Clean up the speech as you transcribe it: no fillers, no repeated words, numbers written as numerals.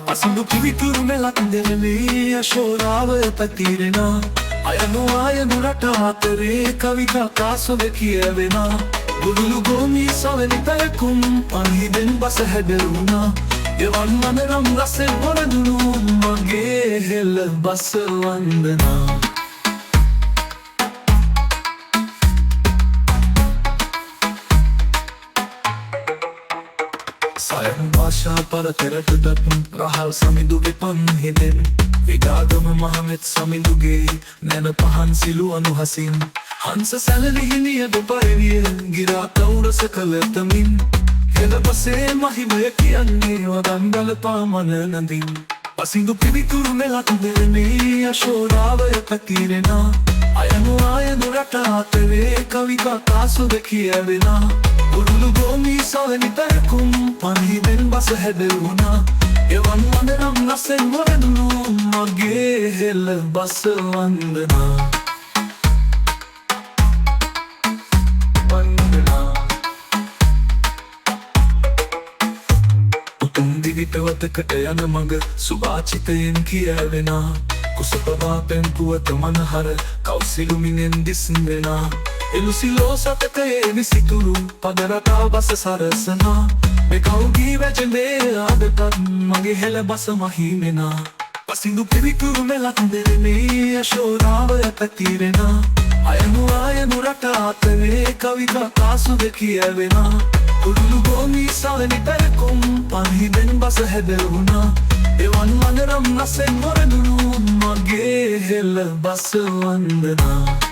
අසුඳු පිවිතුරු මෙලක් දෙරමේ අශෝරාවය පැතිරෙනා අයනු ආයනු රට අතරේ කවිතා කාසොව කියවෙනා බුදුලු ගෝමී සවැනි පැයකුම් අහිදෙන් බස හැඩරුණා එවන් මනරම් රසෙ වරදුනු මගේ හෙළ බස වන්දනා සයන් භාෂා පරතරටට රහල් සමිඳුගේ පන්හිදෙන් විගාගම මහමෙත් සමිඳුගේ නැන පහන් සිලු අනුහසින් හංස සැලලිහිනියද පරවිය ගිරා කවුරස කළතමින් හෙළපසේ මහිමය කියන්නේ වදන්ගල පාමන නඳින් පසිඳු පිවිතුරු මෙලක් දෙරනේ අශෝරාවය පැතිරෙනා අයනු ආයනු රට අතරේ කවිතා කාසුද කියවෙනා උරුළු ගෝමී සවැනි පැයකුම් පන්හිදෙන් බස හැඩරුණා එවන් මනරම් රසෙන් වරදුනු මගේ හෙළ බස වන්දනා උතුම් දිවිපෙවතකට යන මඟ සුභාචිතයෙන් කියවෙනා කුසපවා පැන්පුවත මනහර කවුසිලුමිනෙන් දිස්වෙනා එලුසිලෝ සතකයේ විසිතුරු පදරටා බස සරසනා මෙකවුගී වැජඹේ ආදටත් මගේ හෙළ බස මහිමෙනා පසිඳු පිවිතුරු මෙලක් දෙරනේ අශෝරාවය පැතිරෙනා අයනු ආයනු රට අතරේ කවිතා කාසුද කියවෙනා උරුළු ගෝමී සවැනි පැයකුම් පන්හිදෙන් බස හැඩරුණා එවන් මනරම් රසෙන් වරදුනු මගේ හෙළ බස වන්දනා